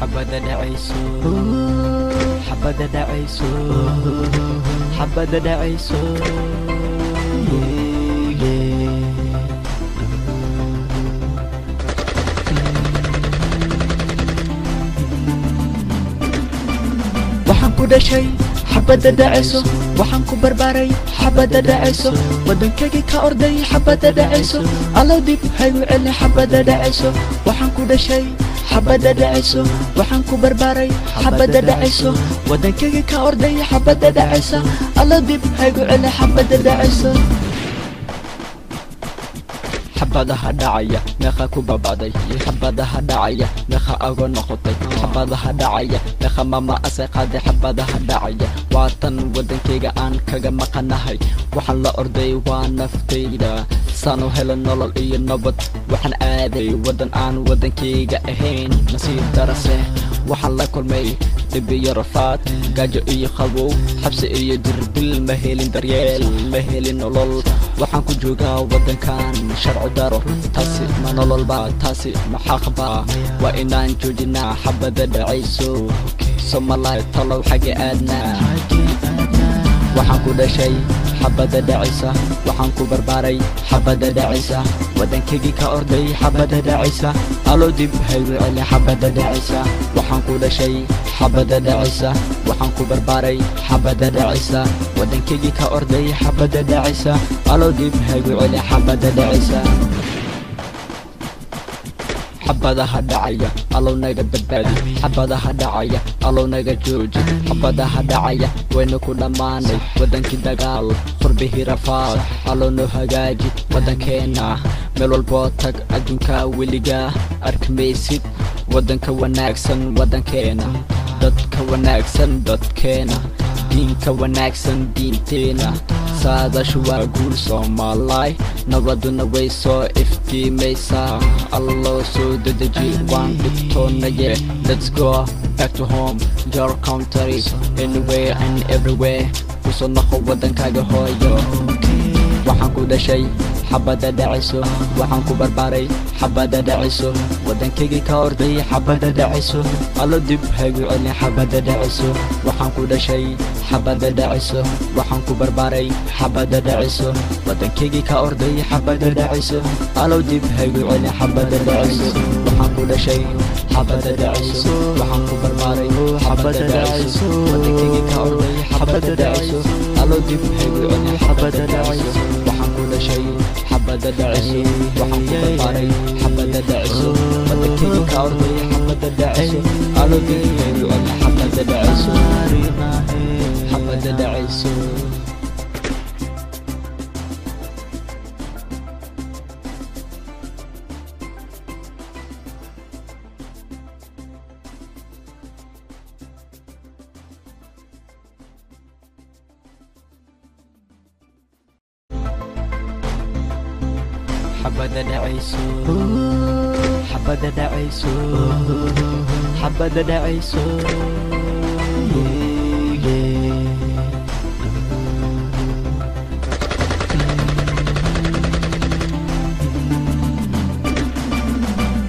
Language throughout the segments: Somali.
حبذا دعيسو حبذا دعيسو حبذا دعيسو waxaan ku dhashay xabada dhacayso waxaan ku barbaaray xabada dhacayso wadankayga ka orday xabada dhacayso allow dib haygu celi xabada dhacayso waxaan ku dhashay xabada dhacayso waxaan ku barbaaray xabada dhacayso wadankayga ka orday xabada dhacayso allow dib haygu celi xabada dhacayso xabadaha dhacaya meeqa ku babaday xabadaha dhacaya meeqa ago noqotay xabadaha dhacaya meeqa mama asay qaaday xabadaha dhacaya waatan wadankayga aan kaga maqanahay waxaan la orday waa naftayda saan u helo nolol iyo nabad waxaan aaday wadan aan wadankayga ahayn nasiib darase waxaan la kulmay dhib iyo rafaad gaajo iyo qabow xabsi iyo dirbil ma helin daryeel ma helin nolol waxaan ku joogaa wadankan sharci daro taasi ma nolol baa taasi ma xaq baa waa inaan joojinaa xabada dhacayso Soomaaliya talow xagee aadnaa waxaan ku dhashay xabada dhacaysa waxaan ku barbaaray xabada dhacaysa wadankayga ka orday xabada dhacaysa allow dib haygu celi xabada dhacaysa waxaan ku dhashay xabada dhacaysa waxaan ku barbaaray xabada dhacaysa wadankayga ka orday xabada dhacaysa allow dib haygu celi xabada dhacaysa xabadaha dhacaya allow naga badbaadi xabadaha dhacaya allow naga jooji xabadaha dhacaya wayna ku dhammaanay wadankii dagaal qurbihii rafaad allow noo hagaaji wadankeena meel walboo tag adduunka weligaa arkimaysid wadanka wanaagsan wadankeena dadka wanaagsan dadkeena diinka wanaagsan diinteena saadaashu waa guul Soomaaliya nabaduna way soo iftiimaysaa allow soo dedeji waan dhibtoonaye let's go back to home your country anywhere and everywhere kusoo noqo wadankaaga hooyo waxaan ku dhashay xabada dhacayso waxaan ku barbaaray xabada dhacayso wadankayga ka orday xabada dhacayso allow dib haygu celi xabada dhacayso waxaan ku dhashay xabada dhacayso waxaan ku barbaaray xabada dhacayso wadankayga ka orday xabada dhacayso allow dib haygu celi xabada dhacayso waxaan ku dhashay xabada dhacayso waxaan ku barbaaray xabada dhacayso wadankayga ka orday xabada dhacayso allow dib haygu celi xabada dhacayso waxaan ku dhashay xabada dhacayso waxaan ku barbaaray xabada dhacayso wadankayga ka orday xabada dhacayso allow dib haygu celi xabada dhacayso حبذا دعيسو حبذا دعيسو حبذا دعيسو حبذا دعيسو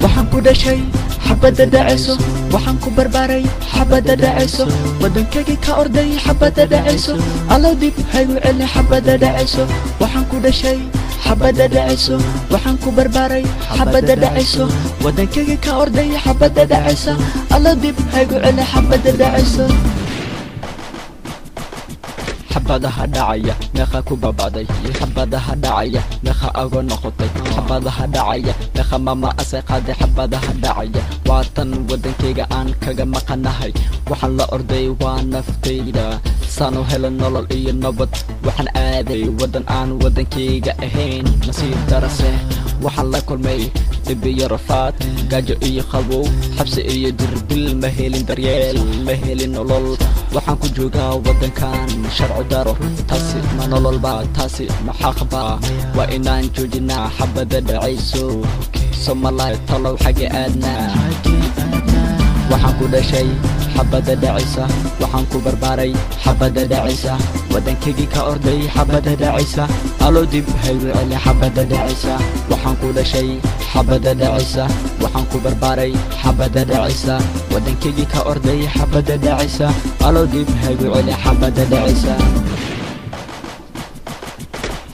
waxaan ku dhashay xabada dhacayso waxaan ku barbaaray xabada dhacayso wadankayga ka orday xabada dhacayso allow dib haygu celi xabada dhacayso waxaan ku dhashay xabada dhacayso waxaan ku barbaaray xabada dhacayso wadankayga ka orday xabada dhacayso allow dib haygu celi xabada dhacayso xabadaha dhacaya meeqa ku babaday xabadaha dhacaya meeqa ago noqotay xabadaha dhacaya meeqa mama asay qaaday xabadaha dhacaya waatan wadankayga aan kaga maqanahay waxaan la orday waa naftayda saan u helo nolol iyo nabad waxaan aaday wadan aan wadankayga ahayn nasiib darase waxaan la kulmay dhib iyo rafaad gaajo iyo qabow xabsi iyo dirbil ma helin daryeel ma helin nolol waxaan ku joogaa wadankan sharci daro taasi ma nolol baa taasi ma xaq baa waa inaan joojinaa xabada dhacayso Soomaaliya talow xagee aadnaa waxaan ku dhashay xabada dhacaysa waxaan ku barbaaray xabada dhacaysa wadankaygi ka orday xabada dhacaysa aloo dib haygu celi xabada dhacaysa waxaan ku dhashay xabada dhacaysa waxaan ku barbaaray xabada dhacaysa wadankaygi ka orday xabada dhacaysa aloo dib haygu celi xabada dhacaysa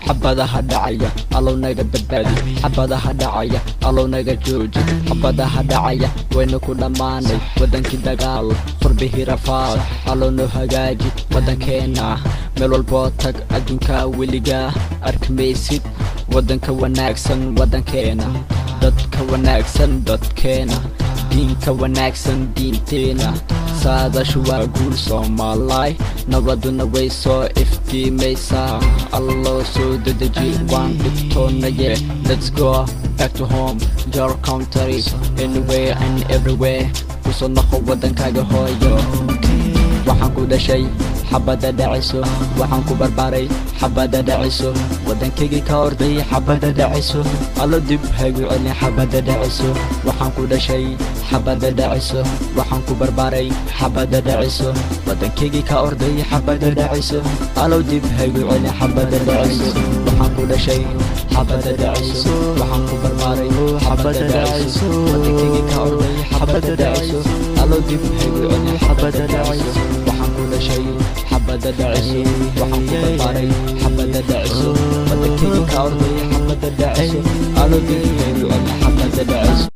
xabadaha dhacaya allow naga badbaadi xabadaha dhacaya allow naga jooji xabadaha dhacaya wayna ku dhammaanay wadankii dagaal qurbihii rafaad allow noo hagaaji wadankeena meel walboo tag adduunka weligaa arkimaysid wadanka wanaagsan wadankeena dadka wanaagsan dadkeena diinka wanaagsan diinteena saadashu waa guul Soomaaliy nabaduna way soo iftiimaysaa alloo soo dedeji waan dhibtoonaye let's go back to home your country anywhere and everywhere kusoo noqo wadankaaga hooyo waxaan ku dhashay xabada dhacayso waxaan ku barbaaray xabada dhacayso wadankaygi ka orday xabada dhacayso allo dib haygu celi xabada dhacayso waxaan ku dhashay xabada dhacayso waxaan ku barbaaray xabada dhacayso wadankaygi ka orday xabada dhacayso allo dib haygu celi xabada dhacayso waxaan ku dhashay xabada dhacayso waxaan ku barbaaray xabada dhacayso wadankaygi ka orday xabada dhacayso allo dib haygu celi xabada dhacayso waxaan ku dhashay xabada dhacayso waxaan ku barbaaray xabada dhacayso wadankaygi ka orday xabada dhacayso allo dib haygu celi xabada dhacayso